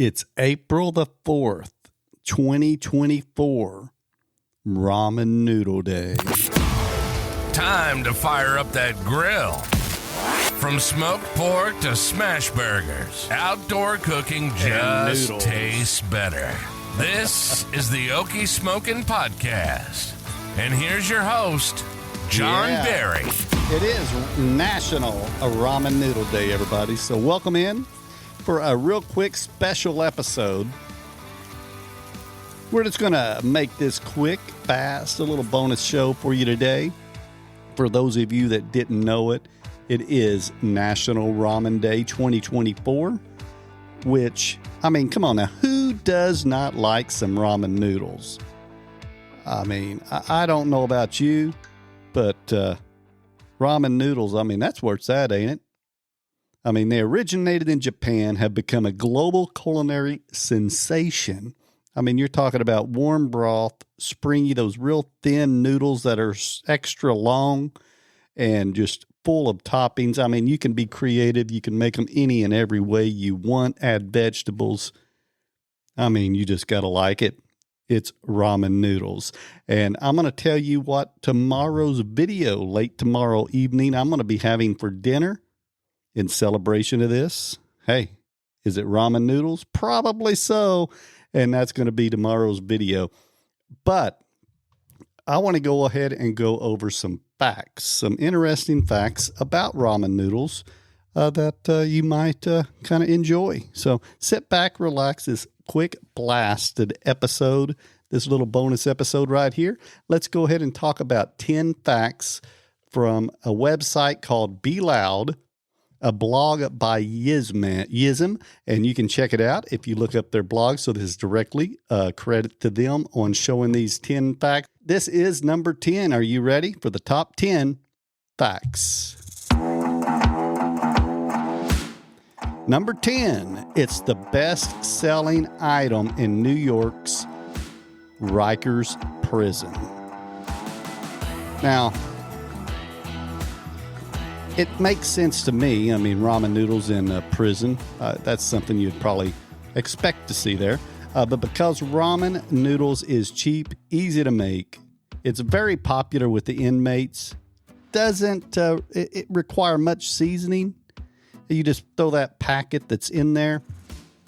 It's April the 4th, 2024, Ramen Noodle Day. Time to fire up that grill. From smoked pork to smash burgers, outdoor cooking just tastes better. This is the Okie Smokin podcast. And here's your host, John Berry. It is National Ramen Noodle Day, everybody. So welcome in for a real quick special episode. We're just going to make this quick, fast, a little bonus show for you today. For those of you that didn't know it, it is National Ramen Day 2024, which, I mean, come on now, who does not like some ramen noodles? I mean, I don't know about you, but ramen noodles, I mean, that's where it's at, ain't it? I mean, they originated in Japan, have become a global culinary sensation. I mean, you're talking about warm broth, springy, those real thin noodles that are extra long and just full of toppings. I mean, you can be creative. You can make them any and every way you want, add vegetables. I mean, you just got to like it. It's ramen noodles. And I'm going to tell you what tomorrow's video, late tomorrow evening, I'm going to be having for dinner in celebration of this. Hey, is it ramen noodles? Probably so. And that's going to be tomorrow's video. But I want to go ahead and go over some facts, some interesting facts about ramen noodles that you might kind of enjoy. So sit back, relax, this quick blasted episode, this little bonus episode right here. Let's go ahead and talk about 10 facts from a website called Be Loud, a blog by Yism, and you can check it out if you look up their blog. So this is directly credit to them on showing these 10 facts. This is number 10. Are you ready for the top 10 facts? Number 10, it's the best-selling item in New York's Rikers prison. Now, it makes sense to me. I mean, ramen noodles in prison, that's something you'd probably expect to see there. But because ramen noodles is cheap, easy to make, it's very popular with the inmates. Doesn't it require much seasoning? You just throw that packet that's in there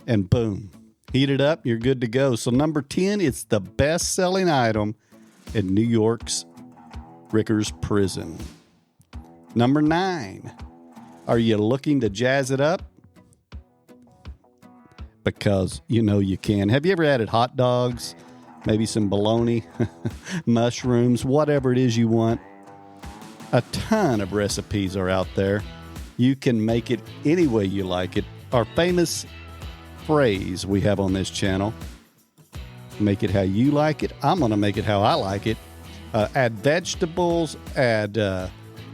and boom, heat it up, you're good to go. So number 10, it's the best-selling item in New York's Rikers prison. Number 9, are you looking to jazz it up? Because you know you can. Have you ever added hot dogs, maybe some bologna, mushrooms, whatever it is you want? A ton of recipes are out there. You can make it any way you like it. Our famous phrase we have on this channel, make it how you like it. I'm going to make it how I like it. Add vegetables, add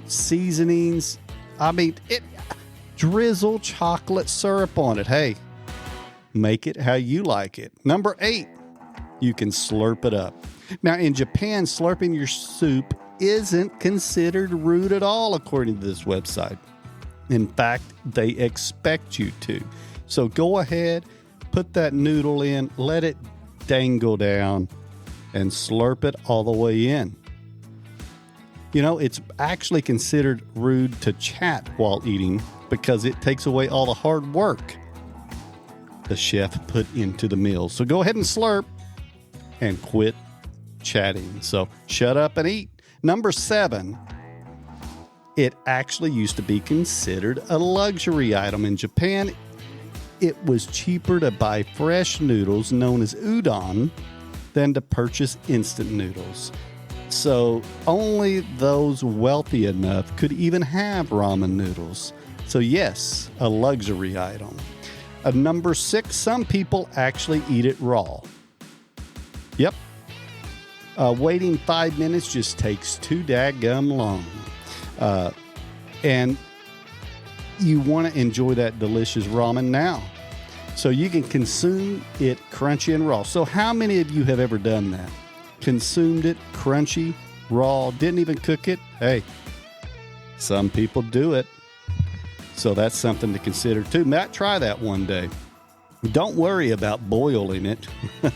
seasonings. I mean, drizzle chocolate syrup on it. Hey, make it how you like it. Number 8, you can slurp it up. Now, in Japan, slurping your soup isn't considered rude at all, according to this website. In fact, they expect you to. So go ahead, put that noodle in, let it dangle down, and slurp it all the way in. You know, it's actually considered rude to chat while eating because it takes away all the hard work the chef put into the meal. So go ahead and slurp and quit chatting. So shut up and eat. Number 7, it actually used to be considered a luxury item. In Japan, it was cheaper to buy fresh noodles known as udon than to purchase instant noodles. So only those wealthy enough could even have ramen noodles. So yes, a luxury item. Number 6, some people actually eat it raw. Yep. Waiting 5 minutes just takes too daggum long. And you want to enjoy that delicious ramen now. So you can consume it crunchy and raw. So how many of you have ever done that? Consumed it crunchy, raw, didn't even cook it? Hey, some people do it. So that's something to consider too. Might try that one day. Don't worry about boiling it.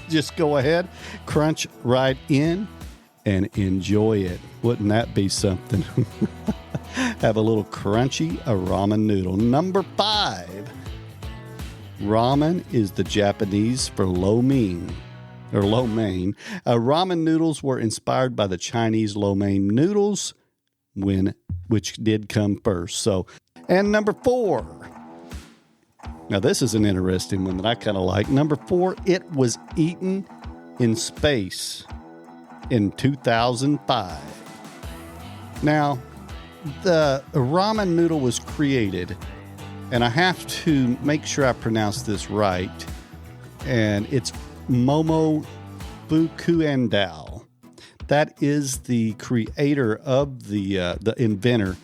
Just go ahead, crunch right in, and enjoy it. Wouldn't that be something? Have a little crunchy ramen noodle. Number 5. Ramen is the Japanese for lo mein. Ramen noodles were inspired by the Chinese lo mein noodles, which did come first. And number 4. Now this is an interesting one that I kind of like. Number 4, it was eaten in space in 2005. Now, the ramen noodle was created, and I have to make sure I pronounce this right, and it's Momo Fukuendao. That is the creator of the inventor,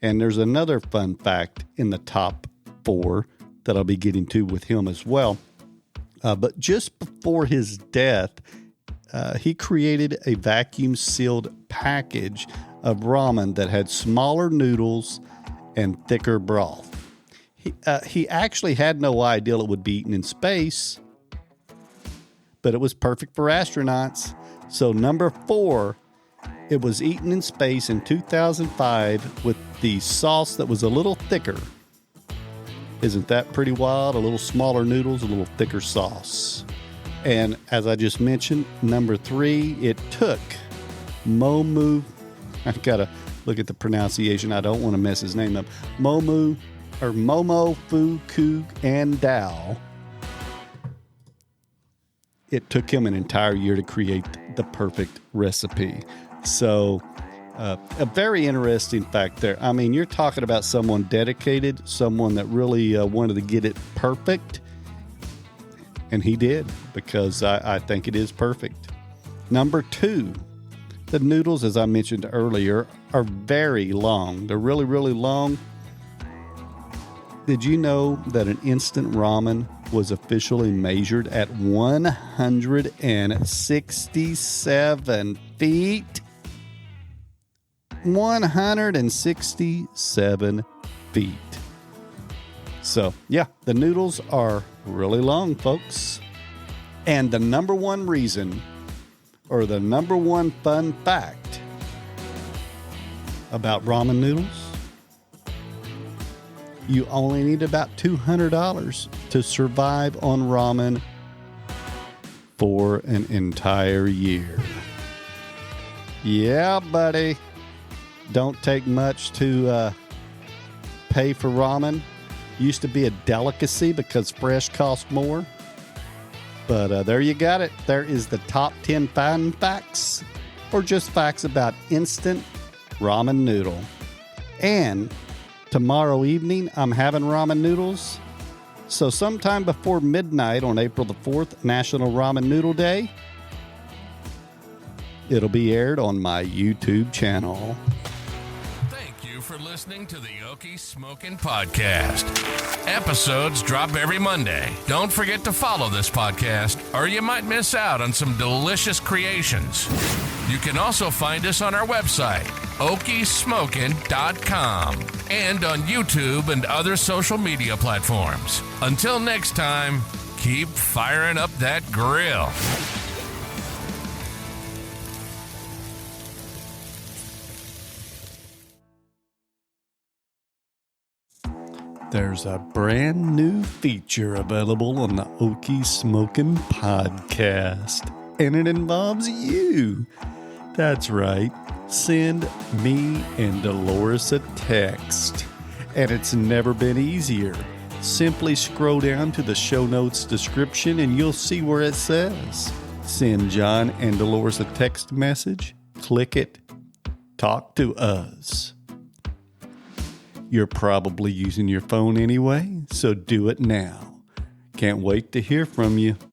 and there's another fun fact in the top 4 that I'll be getting to with him as well. But just before his death, he created a vacuum-sealed package of ramen that had smaller noodles and thicker broth. He actually had no idea it would be eaten in space, but it was perfect for astronauts. So number 4, it was eaten in space in 2005 with the sauce that was a little thicker. Isn't that pretty wild? A little smaller noodles, a little thicker sauce. And as I just mentioned, number 3, it took Momo. I've got to look at the pronunciation. I don't want to mess his name up. Momo Fukuendao. It took him an entire year to create the perfect recipe. So, a very interesting fact there. I mean, you're talking about someone dedicated, someone that really wanted to get it perfect. And he did, because I think it is perfect. Number 2, the noodles, as I mentioned earlier, are very long. They're really, really long. Did you know that an instant ramen was officially measured at 167 feet? 167 feet. So, yeah, the noodles are really long, folks. And the number one reason, or the number one fun fact about ramen noodles, you only need about $200 to survive on ramen for an entire year. Yeah, buddy. Don't take much to pay for ramen. Used to be a delicacy because fresh cost more. But there you got it. There is the top 10 fun facts, or just facts about instant ramen noodle. And tomorrow evening, I'm having ramen noodles. So sometime before midnight on April the 4th, National Ramen Noodle Day, it'll be aired on my YouTube channel. For listening to the Okie Smokin podcast. Episodes drop every Monday. Don't forget to follow this podcast, or you might miss out on some delicious creations. You can also find us on our website, okiesmokin.com, and on YouTube and other social media platforms. Until next time, keep firing up that grill. There's a brand new feature available on the Okie Smokin podcast, and it involves you. That's right. Send me and Dolores a text, and it's never been easier. Simply scroll down to the show notes description, and you'll see where it says, send John and Dolores a text message. Click it. Talk to us. You're probably using your phone anyway, so do it now. Can't wait to hear from you.